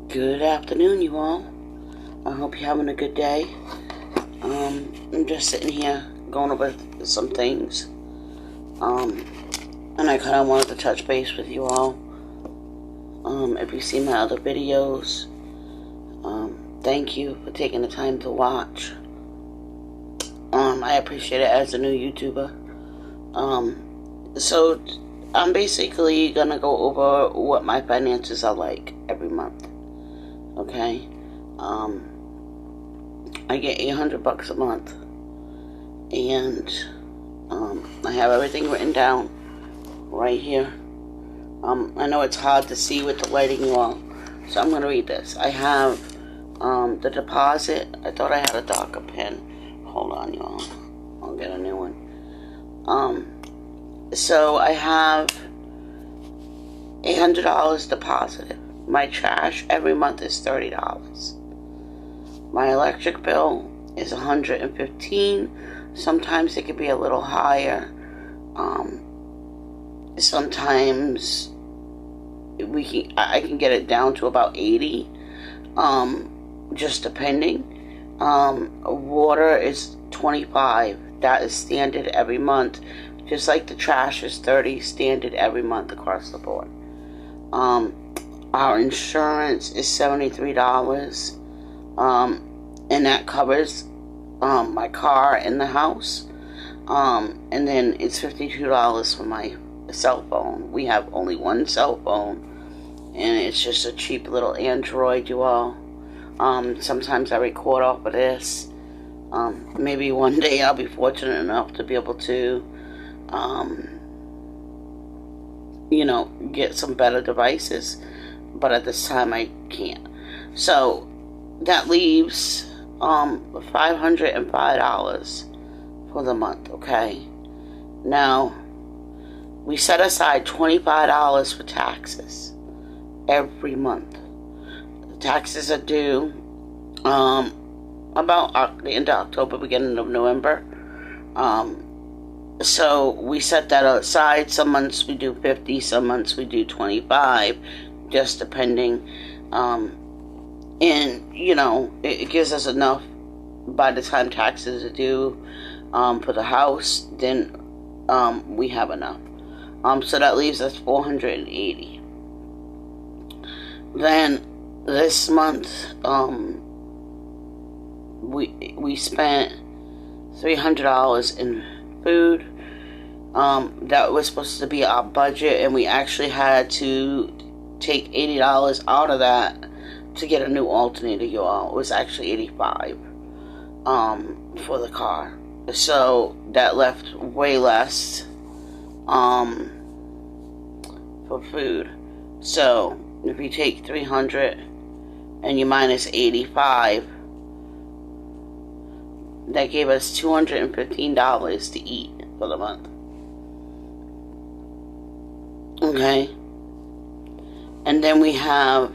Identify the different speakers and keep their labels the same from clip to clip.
Speaker 1: Good afternoon, you all. I hope you're having a good day. I'm just sitting here going over some things. And I kind of wanted to touch base with you all. If you've seen my other videos, thank you for taking the time to watch. I appreciate it as a new YouTuber. So I'm basically gonna go over what my finances are like every month. Okay, I get $800 a month, and I have everything written down right here. I know it's hard to see with the lighting, you all, so I'm gonna read this. I have the deposit. I thought I had a darker pen. Hold on, you all. I'll get a new one. So I have $800 deposited. My trash every month is $30. My electric bill is $115. Sometimes it can be a little higher. Sometimes I can get it down to about $80. Just depending. Water is $25. That is standard every month. Just like the trash is $30, standard every month across the board. Our insurance is $73, and that covers my car and the house. And then it's $52 for my cell phone. We have only one cell phone, and it's just a cheap little Android, you all. Sometimes I record off of this. Maybe one day I'll be fortunate enough to be able to, get some better devices. But at this time I can't. So that leaves $505 for the month, okay? Now, we set aside $25 for taxes every month. The taxes are due about the end of October, beginning of November. So we set that aside. Some months we do 50, some months we do 25, just depending. And, it gives us enough by the time taxes are due for the house. Then we have enough. So that leaves us $480. Then this month we spent $300 in food. That was supposed to be our budget, and we actually had to take $80 out of that to get a new alternator, y'all. It was actually $85 for the car. So that left way less for food. So if you take $300 and you minus $85, that gave us $215 to eat for the month. Okay. And then we have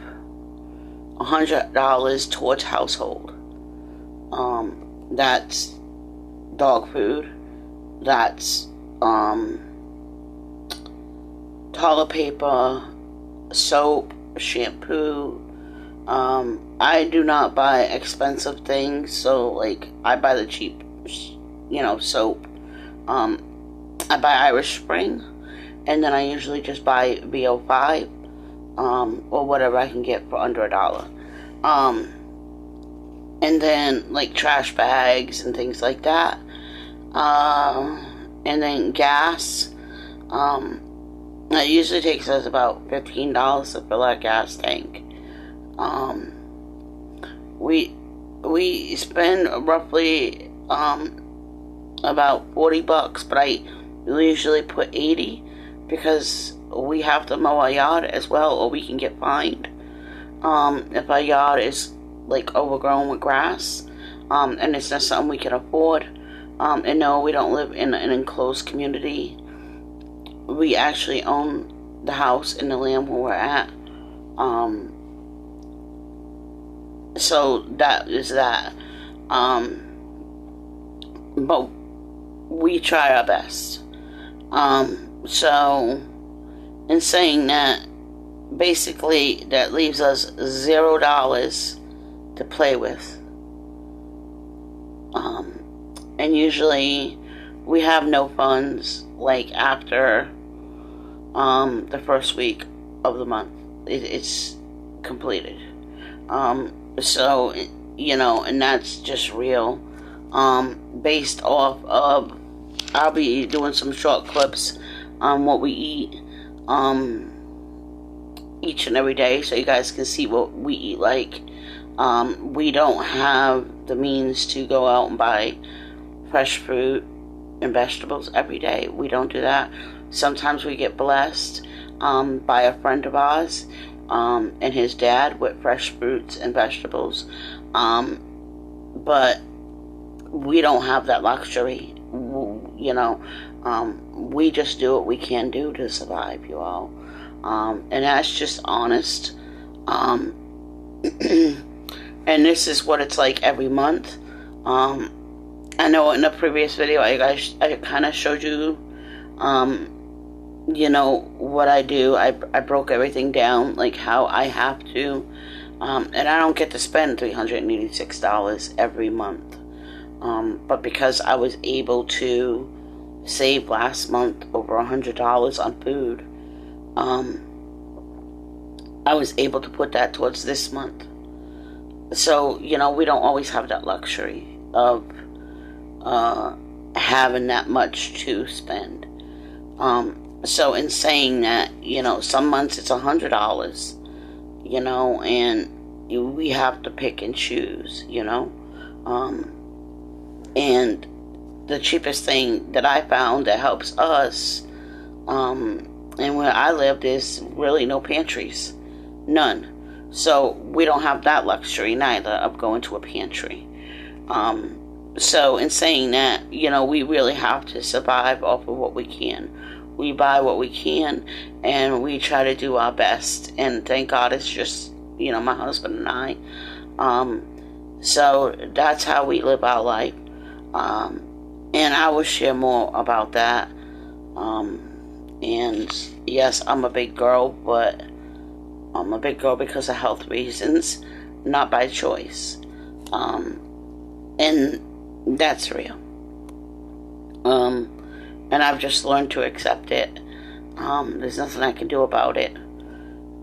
Speaker 1: $100 towards household. That's dog food. That's toilet paper, soap, shampoo. I do not buy expensive things, so I buy the cheap, soap. I buy Irish Spring, and then I usually just buy VO5, or whatever I can get for under $1. And then trash bags and things like that. And then gas. It usually takes us about $15 to fill our gas tank. We spend roughly about $40, but I usually put $80 because we have to mow our yard as well, or we can get fined if our yard is overgrown with grass, and it's not something we can afford. And no, we don't live in an enclosed community. We actually own the house and the land where we're at. So that is that. But we try our best. So in saying that, basically that leaves us $0 to play with. And usually we have no funds like after the first week of the month. It's completed. So, and that's just real. Based off of, I'll be doing some short clips on what we eat each and every day, so you guys can see what we eat like. We don't have the means to go out and buy fresh fruit and vegetables every day. We don't do that. Sometimes we get blessed by a friend of ours and his dad with fresh fruits and vegetables. But we don't have that luxury, we just do what we can do to survive, you all. And that's just honest. And this is what it's like every month. I know in the previous video I kind of showed you, what I do. I broke everything down, like how I have to. And I don't get to spend $386 every month. But because I was able to save last month over $100 on food, I was able to put that towards this month. So, we don't always have that luxury of having that much to spend. So in saying that, some months it's $100, and we have to pick and choose, and the cheapest thing that I found that helps us, and where I lived, is really no pantries. None. So we don't have that luxury neither of going to a pantry. So in saying that, we really have to survive off of what we can. We buy what we can, and we try to do our best. And thank God it's just, my husband and I. So that's how we live our life. And I will share more about that. And yes, I'm a big girl, but I'm a big girl because of health reasons, not by choice. And that's real. And I've just learned to accept it. There's nothing I can do about it.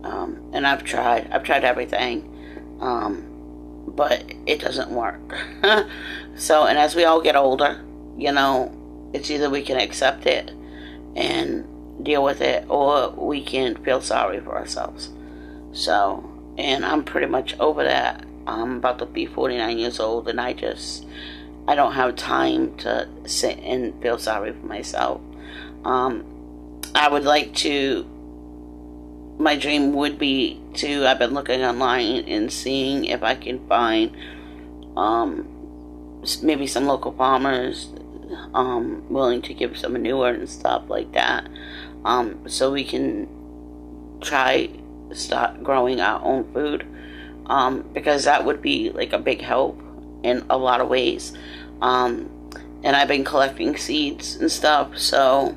Speaker 1: And I've tried everything. But it doesn't work. So, and as we all get older, it's either we can accept it and deal with it, or we can feel sorry for ourselves. So, and I'm pretty much over that. I'm about to be 49 years old, and I don't have time to sit and feel sorry for myself. I would like to, my dream would be to, I've been looking online and seeing if I can find maybe some local farmers willing to give some manure and stuff like that, so we can start growing our own food, because that would be like a big help in a lot of ways. And I've been collecting seeds and stuff, so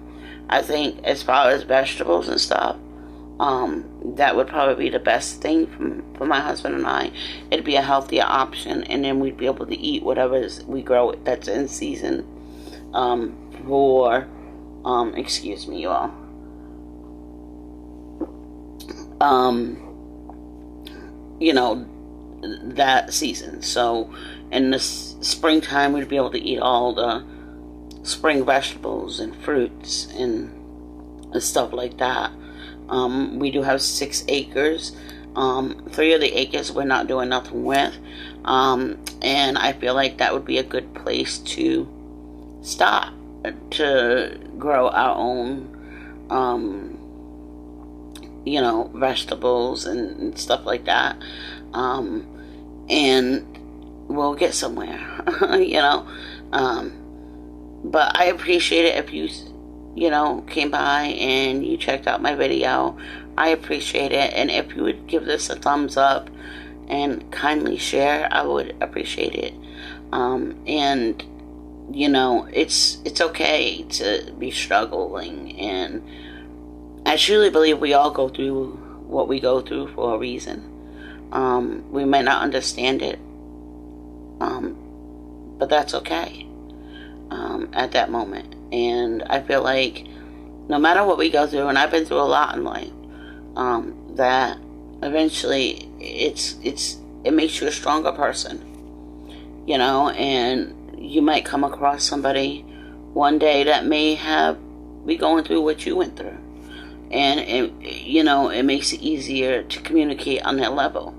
Speaker 1: I think as far as vegetables and stuff, that would probably be the best thing for my husband and I. It'd be a healthier option, and then we'd be able to eat whatever we grow that's in season for, excuse me, you all. That season. So in the springtime, we'd be able to eat all the spring vegetables and fruits and stuff like that. We do have 6 acres. 3 of the acres we're not doing nothing with. And I feel like that would be a good place to start to grow our own, vegetables and stuff like that. And we'll get somewhere, but I appreciate it if you came by and you checked out my video. I appreciate it, and if you would give this a thumbs up and kindly share, I would appreciate it. And it's okay to be struggling, and I truly believe we all go through what we go through for a reason. We might not understand it, but that's okay at that moment. And I feel like no matter what we go through, and I've been through a lot in life, that eventually it makes you a stronger person, and you might come across somebody one day that may be going through what you went through, and it makes it easier to communicate on that level,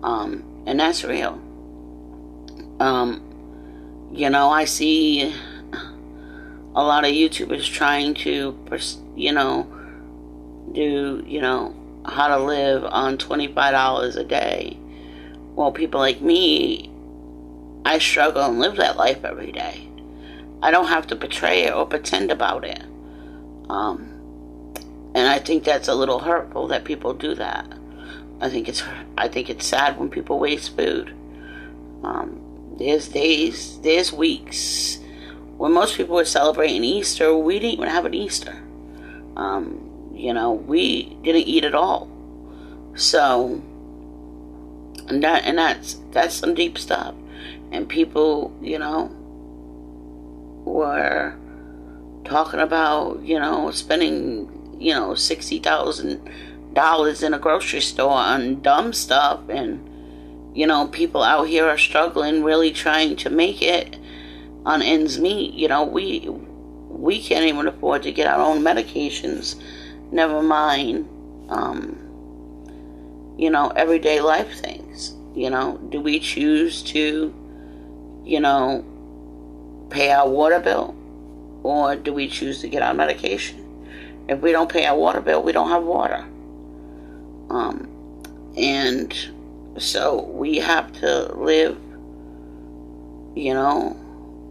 Speaker 1: and that's real. I see a lot of YouTubers trying to do how to live on $25 a day. Well, people like me, I struggle and live that life every day. I don't have to portray it or pretend about it. And I think that's a little hurtful that people do that. I think it's sad when people waste food. There's weeks when most people were celebrating Easter. We didn't even have an Easter. We didn't eat at all. So, and that's some deep stuff. And people, were talking about, spending, $60,000 in a grocery store on dumb stuff. And, people out here are struggling, really trying to make it on ends meet. We can't even afford to get our own medications. Never mind, everyday life things. Do we choose to, pay our water bill, or do we choose to get our medication? If we don't pay our water bill, we don't have water. And so we have to live,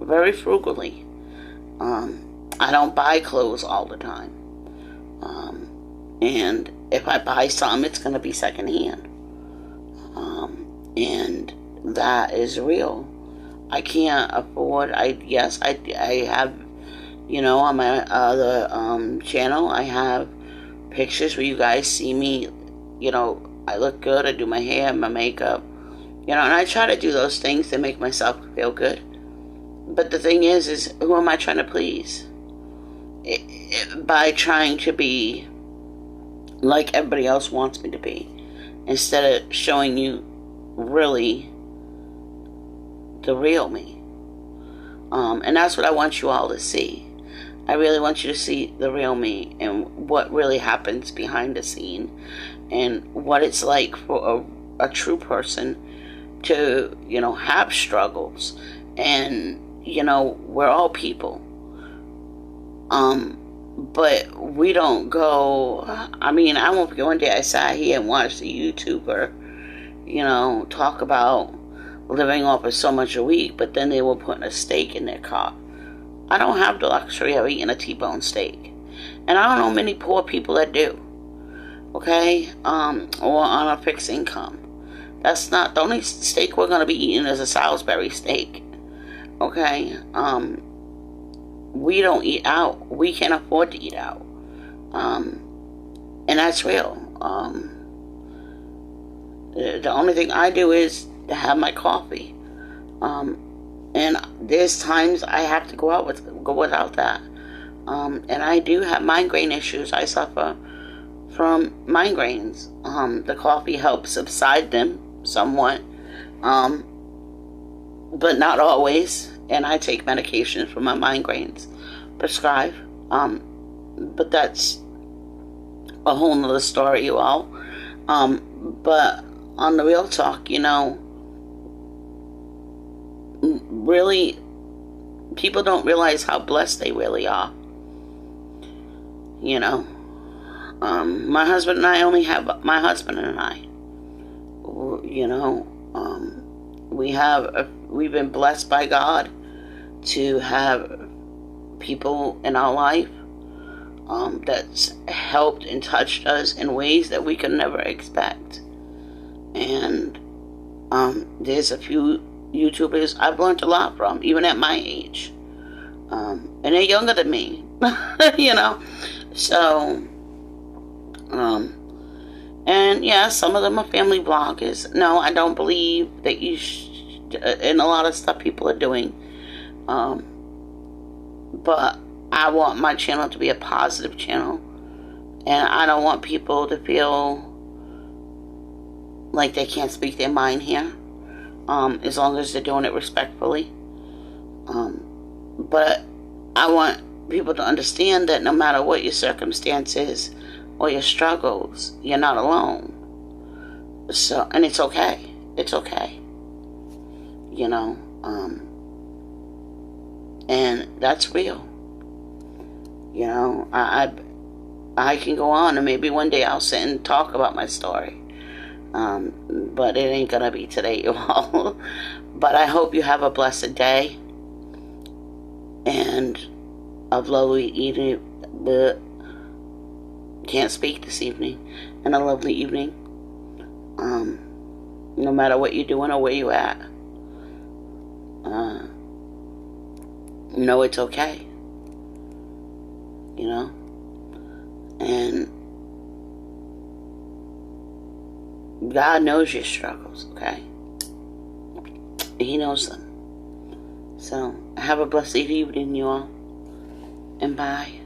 Speaker 1: very frugally. I don't buy clothes all the time. And if I buy some, it's going to be secondhand. And that is real. I can't afford, I have, on my other channel, I have pictures where you guys see me, I look good, I do my hair, my makeup, and I try to do those things to make myself feel good. But the thing is who am I trying to please? By trying to be like everybody else wants me to be, instead of showing you really the real me. And that's what I want you all to see. I really want you to see the real me and what really happens behind the scene, and what it's like for a true person to, have struggles. And, we're all people. But we don't go, I won't forget one day I sat here and watched a YouTuber, talk about living off of so much a week, but then they were putting a steak in their car. I don't have the luxury of eating a T-bone steak. And I don't know many poor people that do. Okay? Or on a fixed income. That's not, the only steak we're going to be eating is a Salisbury steak. Okay? We don't eat out. We can't afford to eat out. And that's real. The only thing I do is to have my coffee. And there's times I have to go without that. And I do have migraine issues. I suffer from migraines. The coffee helps subside them somewhat. But not always. And I take medication for my migraines, prescribed. But that's a whole nother story, you all. But on the real talk, really, people don't realize how blessed they really are. My husband and I only have my husband and I. We've been blessed by God to have people in our life that's helped and touched us in ways that we could never expect. And there's a few YouTubers I've learned a lot from, even at my age. And they're younger than me, So, And yeah, some of them are family vloggers. No, I don't believe that in a lot of stuff people are doing. But I want my channel to be a positive channel. And I don't want people to feel like they can't speak their mind here. As long as they're doing it respectfully. But I want people to understand that no matter what your circumstances or your struggles, you're not alone. So, and it's okay. It's okay. You know, and that's real. You know, I can go on, and maybe one day I'll sit and talk about my story. But it ain't gonna be today, you all. But I hope you have a blessed day and a lovely evening. But can't speak this evening, and a lovely evening. No matter what you're doing or where you're at, know it's okay. You know, and God knows your struggles, okay? He knows them. So, have a blessed evening, you all. And bye.